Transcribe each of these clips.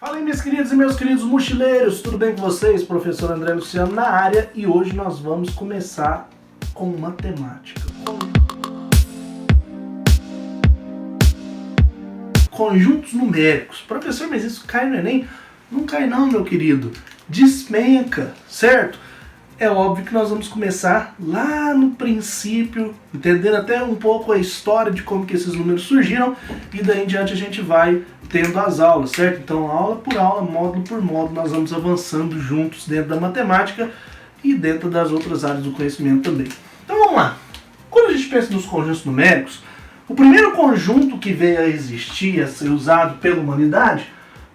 Fala aí, minhas queridas e meus queridos mochileiros, tudo bem com vocês? Professor André Luciano na área e hoje nós vamos começar com matemática. Conjuntos numéricos. Professor, mas isso cai no Enem? Não cai não, meu querido. Despenca, certo? É óbvio que nós vamos começar lá no princípio, entendendo até um pouco a história de como que esses números surgiram e daí em diante a gente vai tendo as aulas, certo? Então aula por aula, módulo por módulo, nós vamos avançando juntos dentro da matemática e dentro das outras áreas do conhecimento também. Então vamos lá. Quando a gente pensa nos conjuntos numéricos, o primeiro conjunto que veio a existir, a ser usado pela humanidade,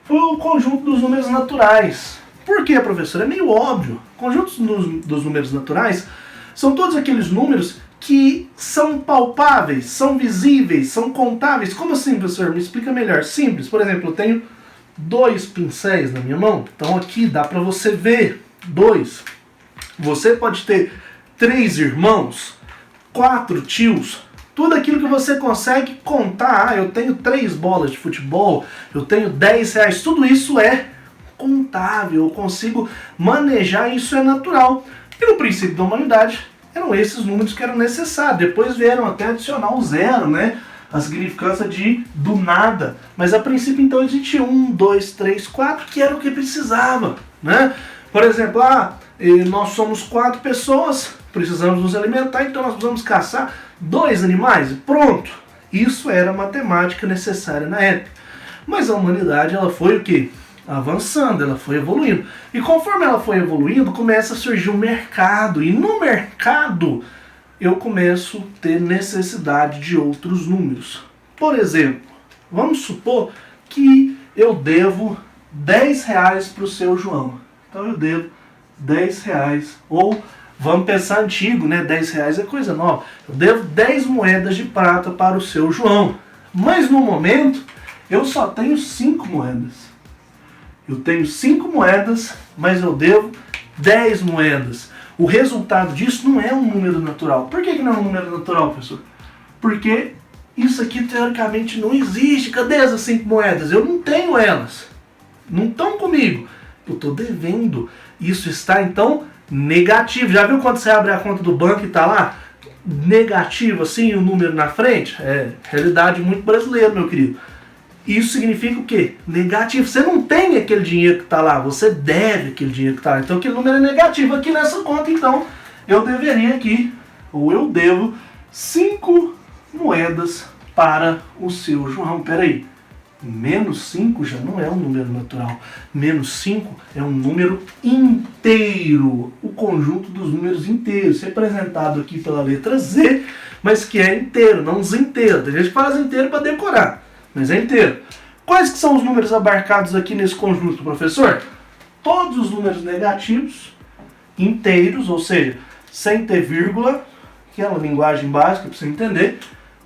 foi o conjunto dos números naturais. Por quê, professor? É meio óbvio. Conjuntos dos números naturais são todos aqueles números que são palpáveis, são visíveis, são contáveis. Como assim, professor? Me explica melhor. Simples. Por exemplo, eu tenho 2 pincéis na minha mão. Então aqui dá para você ver 2. Você pode ter 3 irmãos, 4 tios. Tudo aquilo que você consegue contar. Eu tenho 3 bolas de futebol, eu tenho 10 reais. Tudo isso é contável, eu consigo manejar, isso é natural. E no princípio da humanidade, eram esses números que eram necessários. Depois vieram até adicionar o zero, né? A significância de do nada. Mas a princípio, então, existia 1, 2, 3, 4, que era o que precisava, né? Por exemplo, nós somos 4 pessoas, precisamos nos alimentar, então nós precisamos caçar 2 animais. Pronto! Isso era a matemática necessária na época. Mas a humanidade, ela foi o quê? Avançando, ela foi evoluindo. E conforme ela foi evoluindo, começa a surgir um mercado. E no mercado, eu começo a ter necessidade de outros números. Por exemplo, vamos supor que eu devo 10 reais para o seu João. Então eu devo 10 reais. Ou, vamos pensar antigo, né? 10 reais é coisa nova. Eu devo 10 moedas de prata para o seu João. Mas no momento, eu só tenho 5 moedas. Eu tenho 5 moedas, mas eu devo 10 moedas. O resultado disso não é um número natural. Por que não é um número natural, professor? Porque isso aqui teoricamente não existe. Cadê essas 5 moedas? Eu não tenho elas. Não estão comigo. Eu estou devendo. Isso está, então, negativo. Já viu quando você abre a conta do banco e está lá? Negativo, assim, o número na frente? É realidade muito brasileira, meu querido. Isso significa o quê? Negativo. Você não tem aquele dinheiro que está lá, você deve aquele dinheiro que está lá. Então aquele número é negativo aqui nessa conta. Então eu deveria aqui, ou eu devo 5 moedas para o seu João. Peraí, menos 5 já não é um número natural. Menos 5 é um número inteiro. O conjunto dos números inteiros, representado aqui pela letra Z, mas que é inteiro, não desinteiro. Tem gente que faz inteiro para decorar, mas é inteiro. Quais que são os números abarcados aqui nesse conjunto, professor? Todos os números negativos, inteiros, ou seja, sem ter vírgula, aquela linguagem básica para você entender,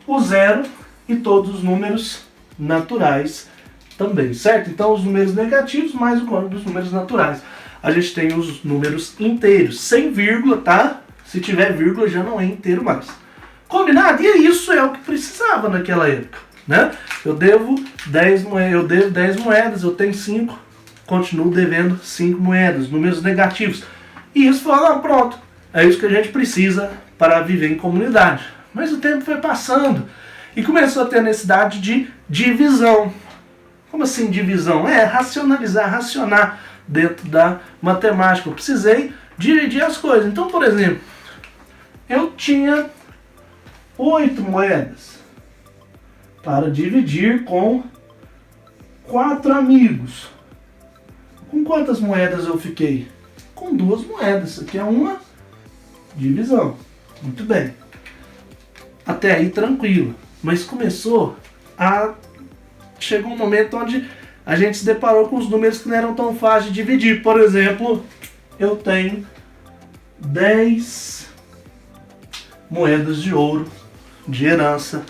o zero e todos os números naturais também, certo? Então os números negativos mais o conjunto dos números naturais. A gente tem os números inteiros, sem vírgula, tá? Se tiver vírgula já não é inteiro mais. Combinado? E isso é o que precisava naquela época, né? Eu devo 10 moedas, eu tenho 5, continuo devendo 5 moedas, números negativos. E isso fala, pronto, é isso que a gente precisa para viver em comunidade. Mas o tempo foi passando e começou a ter a necessidade de divisão. Como assim divisão? É racionalizar, racionar dentro da matemática. Eu precisei dividir as coisas. Então, por exemplo, eu tinha 8 moedas para dividir com 4 amigos. Com quantas moedas eu fiquei? Com 2 moedas. Isso aqui é uma divisão. Muito bem. Até aí tranquilo. Mas chegou um momento onde a gente se deparou com os números que não eram tão fáceis de dividir. Por exemplo, eu tenho 10 moedas de ouro de herança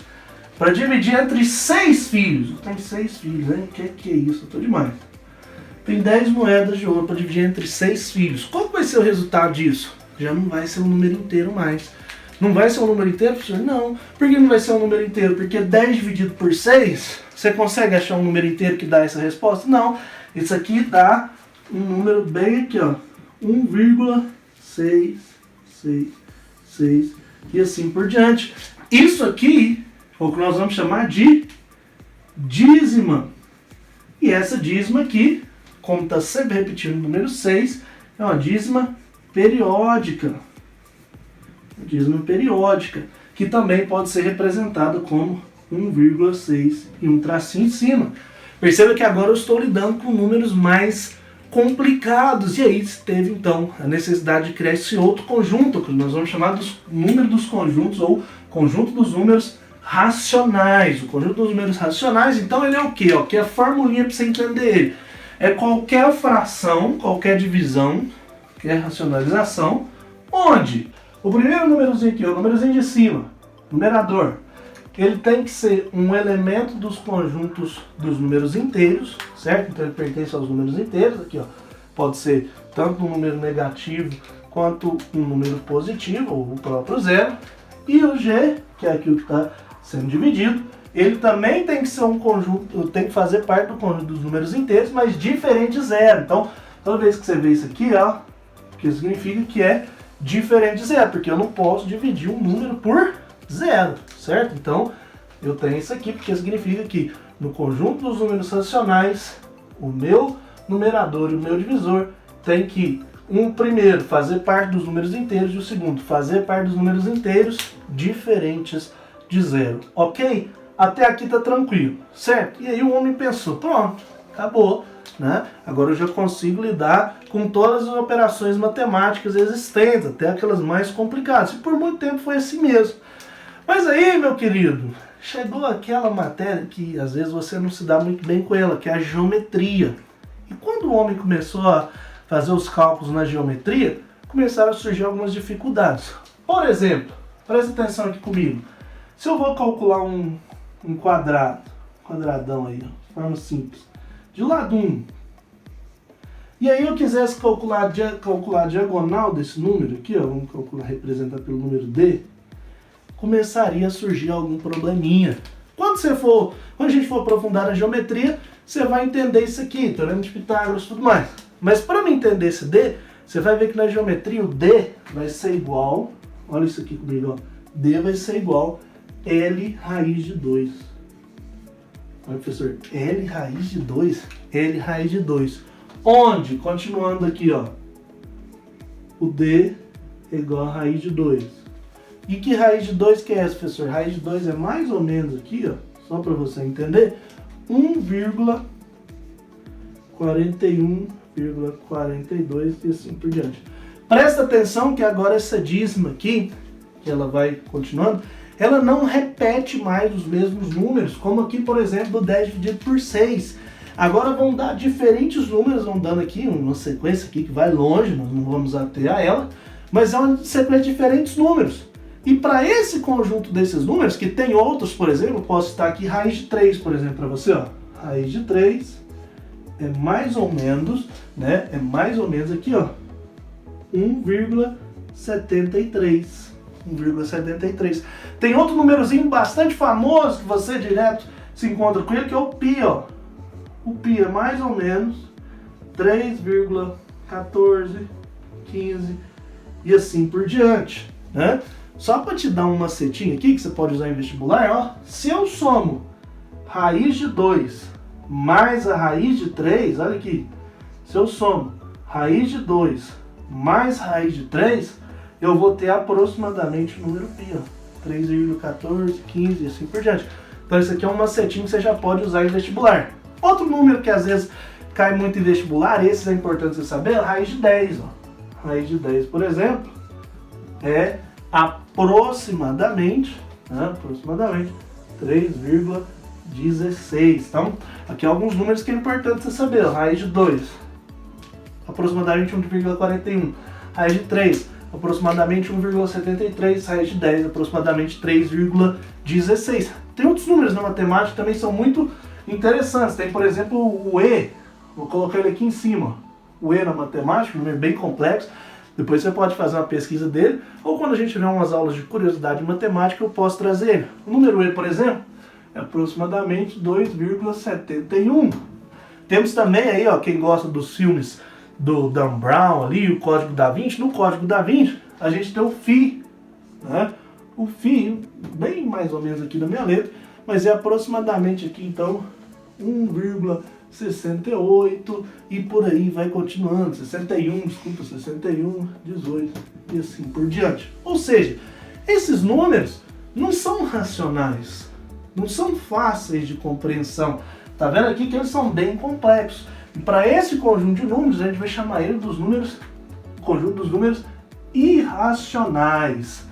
para dividir entre 6 filhos. Eu tenho 6 filhos, hein? Que é isso? Eu tô demais. Tem 10 moedas de ouro para dividir entre 6 filhos. Qual vai ser o resultado disso? Já não vai ser um número inteiro mais. Não vai ser um número inteiro, professor? Não. Por que não vai ser um número inteiro? Porque 10 dividido por 6, você consegue achar um número inteiro que dá essa resposta? Não. Isso aqui dá um número bem aqui, ó. 1,666 e assim por diante. Isso aqui é o que nós vamos chamar de dízima. E essa dízima aqui, como está sempre repetindo o número 6, é uma dízima periódica. Uma dízima periódica, que também pode ser representada como 1,6 e um tracinho em cima. Perceba que agora eu estou lidando com números mais complicados. E aí teve então a necessidade de criar esse outro conjunto, que nós vamos chamar dos números dos conjuntos, ou conjunto dos números racionais. O conjunto dos números racionais, então ele é o quê? Que é a formulinha para você entender ele. É qualquer fração, qualquer divisão, qualquer racionalização, onde o primeiro númerozinho aqui, o númerozinho de cima, numerador, ele tem que ser um elemento dos conjuntos dos números inteiros, certo? Então ele pertence aos números inteiros, aqui ó, pode ser tanto um número negativo quanto um número positivo, ou o próprio zero. E o G, que é aquilo que está sendo dividido, ele também tem que ser um conjunto, tem que fazer parte do conjunto dos números inteiros, mas diferente de zero. Então, toda vez que você vê isso aqui, ó, que significa que é diferente de zero, porque eu não posso dividir um número por zero, certo? Então, eu tenho isso aqui, porque significa que no conjunto dos números racionais, o meu numerador e o meu divisor tem que, um primeiro, fazer parte dos números inteiros, e o segundo, fazer parte dos números inteiros diferentes de zero, ok? Até aqui tá tranquilo, certo? E aí o homem pensou, pronto, acabou, né? Agora eu já consigo lidar com todas as operações matemáticas existentes, até aquelas mais complicadas. E por muito tempo foi assim mesmo. Mas aí, meu querido, chegou aquela matéria que às vezes você não se dá muito bem com ela, que é a geometria. E quando o homem começou a fazer os cálculos na geometria, começaram a surgir algumas dificuldades. Por exemplo, presta atenção aqui comigo. Se eu vou calcular um quadradão aí, ó, forma simples, de lado 1, e aí eu quisesse calcular a diagonal desse número aqui, ó, vamos calcular, representar pelo número D, começaria a surgir algum probleminha. Quando a gente for aprofundar na geometria, você vai entender isso aqui, teorema de Pitágoras e tudo mais. Mas para me entender esse D, você vai ver que na geometria o D vai ser igual, olha isso aqui comigo, ó, D vai ser igual L raiz de 2. Olha, professor, L raiz de 2? L raiz de 2. Onde, continuando aqui, ó, o D é igual a raiz de 2. E que raiz de 2 que é essa, professor? Raiz de 2 é mais ou menos aqui, ó, só para você entender, 1,41,42 e assim por diante. Presta atenção que agora essa dízima aqui, que ela vai continuando, ela não repete mais os mesmos números, como aqui, por exemplo, o 10 dividido por 6. Agora vão dar diferentes números, vão dando aqui uma sequência aqui que vai longe, nós não vamos ater a ela, mas é uma sequência de diferentes números. E para esse conjunto desses números, que tem outros, por exemplo, eu posso citar aqui raiz de 3, por exemplo, para você, ó. Raiz de 3 é mais ou menos, né, aqui, ó, 1,73. 1,73. Tem outro númerozinho bastante famoso que você direto se encontra com ele, que é o π, ó. O π é mais ou menos 3,14, 15 e assim por diante, né? Só para te dar um macetinho aqui que você pode usar em vestibular, ó. Se eu somo raiz de 2 mais a raiz de 3, olha aqui. Se eu somo raiz de 2 mais raiz de 3, eu vou ter aproximadamente o número π, ó, 3,14, 15 e assim por diante. Então isso aqui é um macetinho que você já pode usar em vestibular. Outro número que às vezes cai muito em vestibular, esses é importante você saber, é a raiz de 10. Ó. Raiz de 10, por exemplo, é aproximadamente 3,16. Então, aqui alguns números que é importante você saber. Ó. Raiz de 2, aproximadamente 1,41. Raiz de 3, aproximadamente 1,73, raiz de 10, aproximadamente 3,16. Tem outros números na matemática que também são muito interessantes. Tem, por exemplo, o E, vou colocar ele aqui em cima. O E na matemática, um número bem complexo. Depois você pode fazer uma pesquisa dele, ou quando a gente tiver umas aulas de curiosidade em matemática, eu posso trazer ele. O número E, por exemplo, é aproximadamente 2,71. Temos também aí, ó, quem gosta dos filmes do Dan Brown ali, o Código da Vinci. No Código da Vinci, a gente tem o φ, né? O φ, bem mais ou menos aqui na minha letra, mas é aproximadamente aqui, então, 1,68 e por aí vai continuando, 61, desculpa, 61, 18 e assim por diante. Ou seja, esses números não são racionais, não são fáceis de compreensão. Tá vendo aqui que eles são bem complexos. E para esse conjunto de números, a gente vai chamar ele dos números, conjunto dos números irracionais.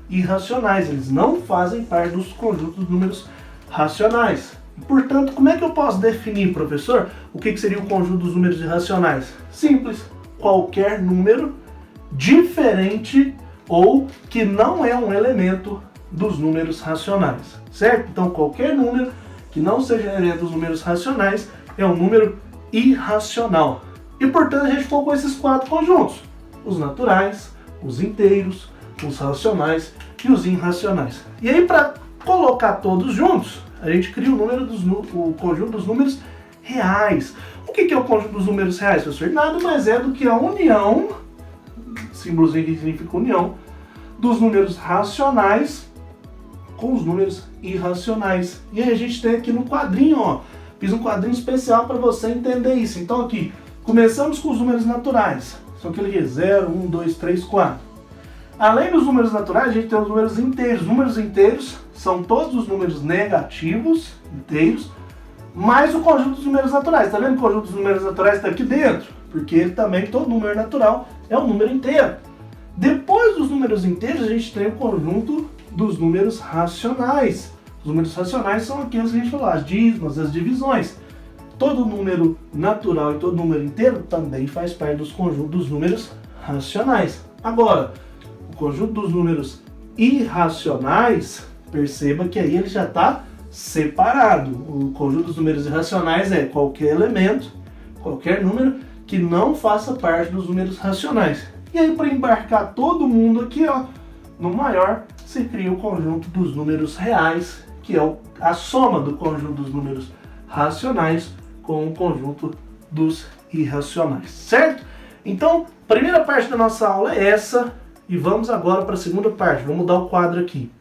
Irracionais, eles não fazem parte dos conjuntos dos números racionais. Portanto, como é que eu posso definir, professor, o que seria o conjunto dos números irracionais? Simples, qualquer número diferente ou que não é um elemento dos números racionais, certo? Então, qualquer número que não seja elemento dos números racionais é um número irracional. E, portanto, a gente ficou com esses 4 conjuntos: os naturais, os inteiros, os racionais e os irracionais. E aí, para colocar todos juntos, a gente cria o conjunto dos números reais. O que é o conjunto dos números reais, professor? Nada mais é do que a união, símbolozinho que significa união, dos números racionais com os números irracionais. E aí a gente tem aqui no quadrinho, ó, fiz um quadrinho especial para você entender isso. Então aqui, começamos com os números naturais. São aquele aqui, 0, 1, 2, 3, 4. Além dos números naturais, a gente tem os números inteiros. Os números inteiros são todos os números negativos, inteiros, mais o conjunto dos números naturais. Tá vendo que o conjunto dos números naturais está aqui dentro? Porque ele também, todo número natural, é um número inteiro. Depois dos números inteiros, a gente tem o conjunto dos números racionais. Os números racionais são aqueles que a gente falou, as dízimos, as divisões. Todo número natural e todo número inteiro também faz parte dos conjuntos dos números racionais. Agora, o conjunto dos números irracionais, perceba que aí ele já está separado. O conjunto dos números irracionais é qualquer elemento, qualquer número que não faça parte dos números racionais. E aí, para embarcar todo mundo aqui, ó, no maior, se cria o conjunto dos números reais, que é a soma do conjunto dos números racionais com o conjunto dos irracionais, certo? Então, a primeira parte da nossa aula é essa, e vamos agora para a segunda parte. Vamos mudar o quadro aqui.